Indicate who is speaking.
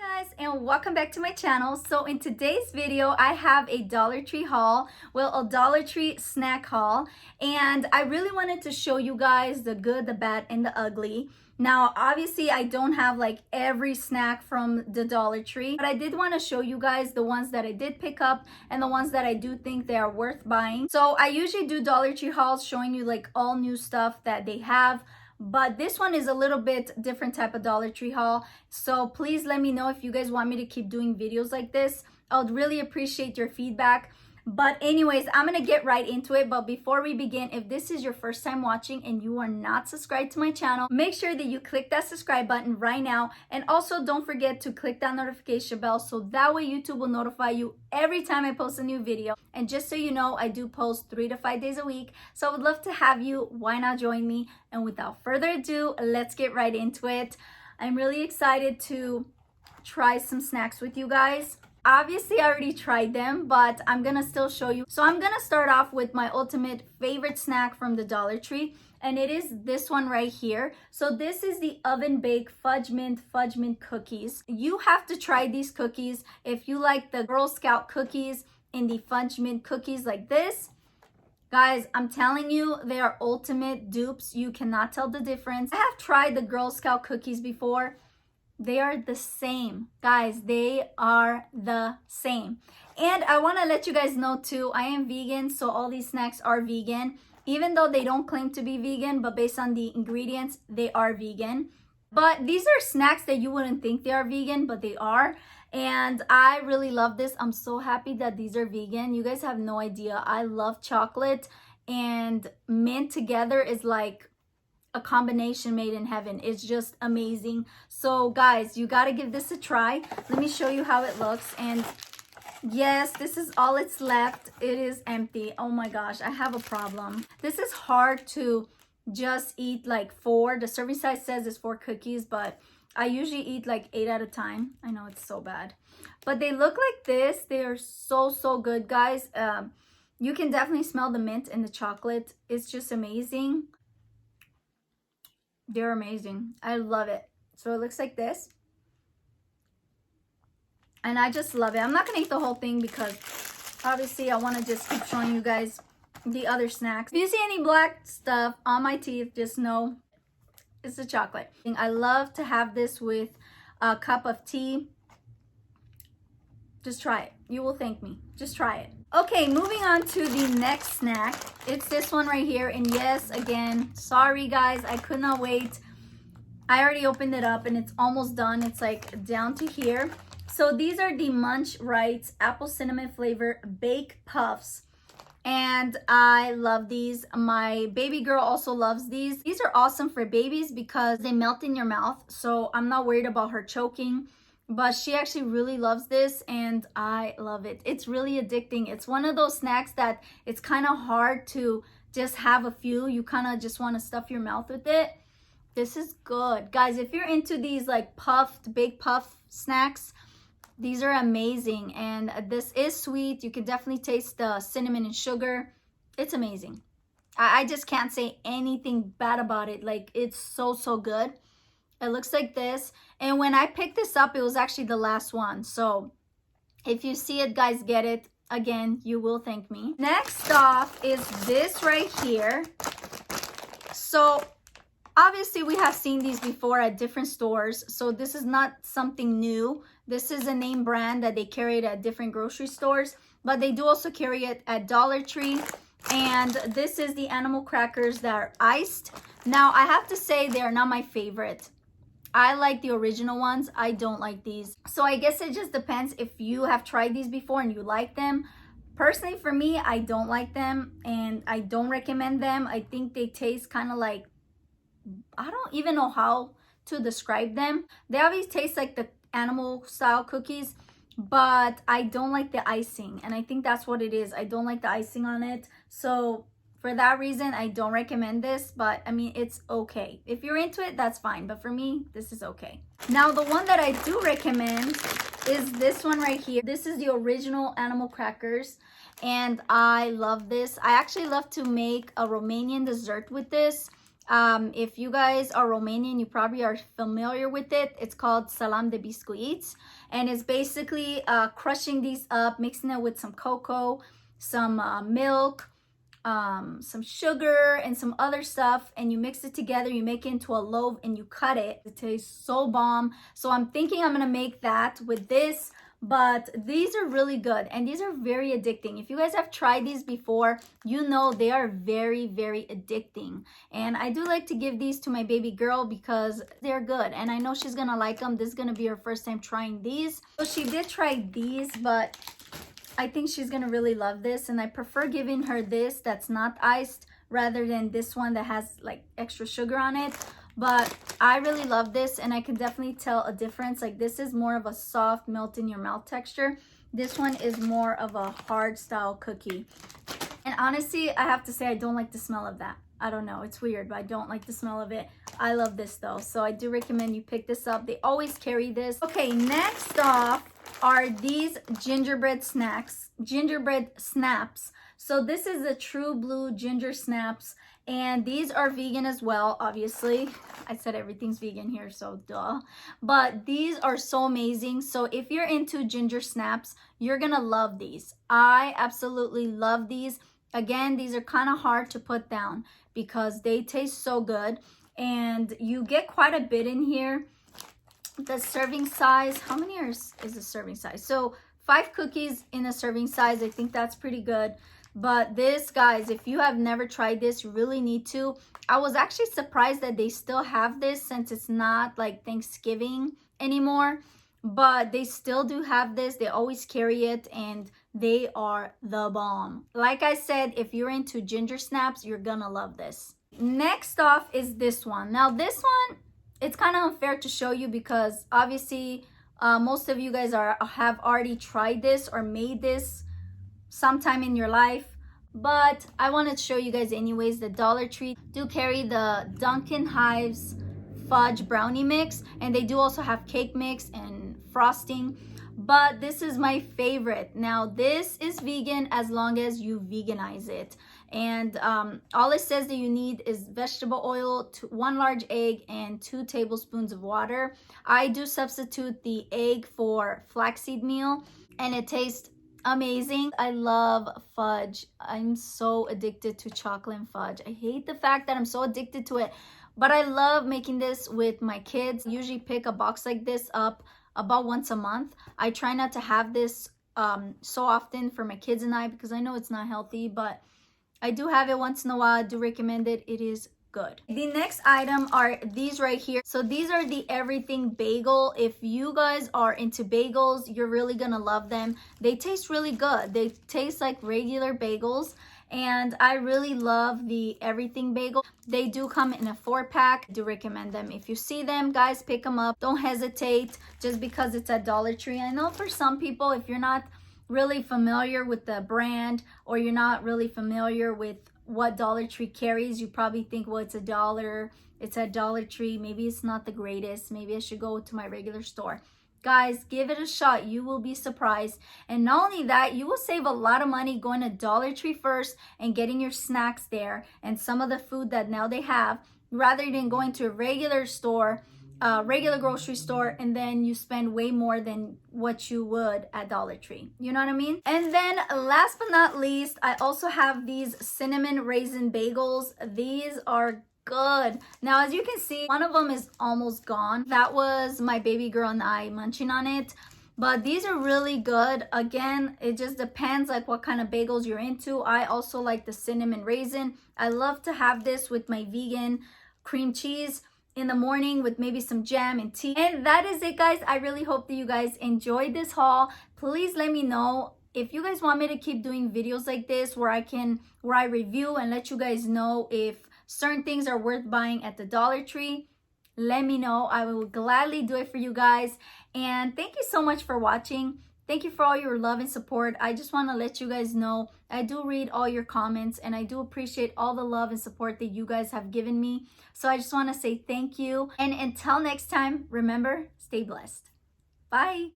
Speaker 1: Hi guys, and welcome back to my channel. So in today's video I have a Dollar Tree haul, well, a Dollar Tree snack haul, and I really wanted to show you guys the good, the bad, and the ugly. Now obviously I don't have like every snack from the Dollar Tree, but I did want to show you guys the ones that I did pick up and the ones that I do think they are worth buying. So I usually do Dollar Tree hauls showing you like all new stuff that they have, but this one is a little bit different type of Dollar Tree haul. So please let me know if you guys want me to keep doing videos like this. I would really appreciate your feedback. But anyways, I'm gonna get right into it. But before we begin, if this is your first time watching and you are not subscribed to my channel, make sure that you click that subscribe button right now. And also don't forget to click that notification bell so that way YouTube will notify you every time I post a new video. And just so you know, I do post 3 to 5 days a week. So I would love to have you. Why not join me? And without further ado, let's get right into it. I'm really excited to try some snacks with you guys. Obviously I already tried them, but I'm gonna still show you. So I'm gonna start off with my ultimate favorite snack from the Dollar Tree, and it is this one right here. So this is the oven baked fudge mint cookies. You have to try these cookies if you like the Girl Scout cookies and the fudge mint cookies like this. Guys, I'm telling you, they are ultimate dupes. You cannot tell the difference. I have tried the Girl Scout cookies before. They are the same, guys. They are the same. And I want to let you guys know too, I am vegan, so all these snacks are vegan, even though they don't claim to be vegan, but based on the ingredients, they are vegan. But these are snacks that you wouldn't think they are vegan, but they are. And I really love this. I'm so happy that these are vegan. You guys have no idea. I love chocolate, and mint together is like a combination made in heaven. It's just amazing. So guys, you got to give this a try. Let me show you how it looks. And yes, this is all it's left. It is empty. Oh my gosh, I have a problem. This is hard to just eat like 4. The serving size says it's 4 cookies, but I usually eat like 8 at a time. I know it's so bad, but they look like this. They are so good, guys. You can definitely smell the mint and the chocolate. It's just amazing. They're amazing. I love it. So it looks like this, and I just love it. I'm not gonna eat the whole thing because obviously I want to just keep showing you guys the other snacks. If you see any black stuff on my teeth, just know it's the chocolate. I love to have this with a cup of tea. Just try it. You will thank me. Just try it. Okay, moving on to the next snack. It's this one right here. And yes, again, sorry guys, I could not wait. I already opened it up and it's almost done. It's like down to here. So these are the Munch Rights apple cinnamon flavor bake puffs. And I love these. My baby girl also loves these. These are awesome for babies because they melt in your mouth. So I'm not worried about her choking. But she actually really loves this, and I love it. It's really addicting. It's one of those snacks that it's kind of hard to just have a few. You kind of just want to stuff your mouth with it. This is good. Guys, if you're into these like puffed, big puff snacks, these are amazing. And this is sweet. You can definitely taste the cinnamon and sugar. It's amazing. I just can't say anything bad about it. Like, it's so good. It looks like this, and when I picked this up, it was actually the last one. So if you see it, guys, get it. Again, you will thank me. Next off is this right here. So obviously we have seen these before at different stores, so this is not something new. This is a name brand that they carry it at different grocery stores, but they do also carry it at Dollar Tree. And this is the animal crackers that are iced. Now I have to say they are not my favorite. I like the original ones. I don't like these. So I guess it just depends if you have tried these before and you like them. Personally, for me, I don't like them and I don't recommend them. I think they taste kind of like, I don't even know how to describe them. They always taste like the animal style cookies, but I don't like the icing. And I think that's what it is. I don't like the icing on it. So for that reason, I don't recommend this, but I mean, it's okay. If you're into it, that's fine. But for me, this is okay. Now, the one that I do recommend is this one right here. This is the original animal crackers, and I love this. I actually love to make a Romanian dessert with this. If you guys are Romanian, you probably are familiar with it. It's called salam de biscuits, and it's basically crushing these up, mixing it with some cocoa, some milk, some sugar, and some other stuff, and you mix it together. You make it into a loaf and you cut it. It tastes so bomb. So I'm thinking I'm gonna make that with this. But these are really good, and these are very addicting. If you guys have tried these before, you know they are very, very addicting. And I do like to give these to my baby girl because they're good, and I know she's gonna like them. This is gonna be her first time trying these. So she did try these, but I think she's gonna really love this, and I prefer giving her this that's not iced rather than this one that has like extra sugar on it. But I really love this, and I can definitely tell a difference. Like, this is more of a soft melt in your mouth texture. This one is more of a hard style cookie. And honestly, I have to say I don't like the smell of that. I don't know, it's weird, but I don't like the smell of it. I love this though, so I do recommend you pick this up. They always carry this. Okay, next off are these gingerbread snaps. So this is the True Blue ginger snaps, and these are vegan as well, obviously. I said everything's vegan here, so duh. But these are so amazing. So if you're into ginger snaps, you're gonna love these. I absolutely love these. Again, these are kind of hard to put down because they taste so good, and you get quite a bit in here. The serving size, how many is the serving size? So 5 cookies in a serving size. I think that's pretty good. But this, guys, if you have never tried this, you really need to. I was actually surprised that they still have this since it's not like Thanksgiving anymore, but they still do have this. They always carry it, and they are the bomb. Like I said, if you're into ginger snaps, you're gonna love this. Next off is this one. Now this one, it's kind of unfair to show you because obviously most of you guys have already tried this or made this sometime in your life, but I want to show you guys anyways. The Dollar Tree do carry the Duncan Hives fudge brownie mix, and they do also have cake mix and frosting, but this is my favorite. Now this is vegan as long as you veganize it, and all it says that you need is vegetable oil, 1 large egg, and 2 tablespoons of water. I do substitute the egg for flaxseed meal, and it tastes amazing. I love fudge. I'm so addicted to chocolate and fudge. I hate the fact that I'm so addicted to it, but I love making this with my kids. I usually pick a box like this up about once a month. I try not to have this so often for my kids and I because I know it's not healthy, but I do have it once in a while. I do recommend it. It is good. The next item are these right here. So these are the everything bagel. If you guys are into bagels, you're really gonna love them. They taste really good. They taste like regular bagels, and I really love the everything bagel. They do come in a 4-pack. I do recommend them. If you see them, guys, pick them up. Don't hesitate just because it's at Dollar Tree. I know for some people, if you're not really familiar with the brand, or you're not really familiar with what Dollar Tree carries, you probably think, well, it's $1, it's at Dollar Tree, maybe it's not the greatest, maybe I should go to my regular store. Guys, give it a shot. You will be surprised. And not only that, you will save a lot of money going to Dollar Tree first and getting your snacks there and some of the food that now they have, rather than going to a regular store, regular grocery store, and then you spend way more than what you would at Dollar Tree. You know what I mean? And then last but not least, I also have these cinnamon raisin bagels. These are good. Now, as you can see, one of them is almost gone. That was my baby girl and I munching on it. But these are really good. Again, it just depends like what kind of bagels you're into. I also like the cinnamon raisin. I love to have this with my vegan cream cheese in the morning with maybe some jam and tea. And that is it, guys. I really hope that you guys enjoyed this haul. Please let me know if you guys want me to keep doing videos like this where I review and let you guys know if certain things are worth buying at the Dollar Tree. Let me know. I will gladly do it for you guys. And thank you so much for watching. Thank you for all your love and support. I just want to let you guys know I do read all your comments, and I do appreciate all the love and support that you guys have given me. So I just want to say thank you. And until next time, remember, stay blessed. Bye.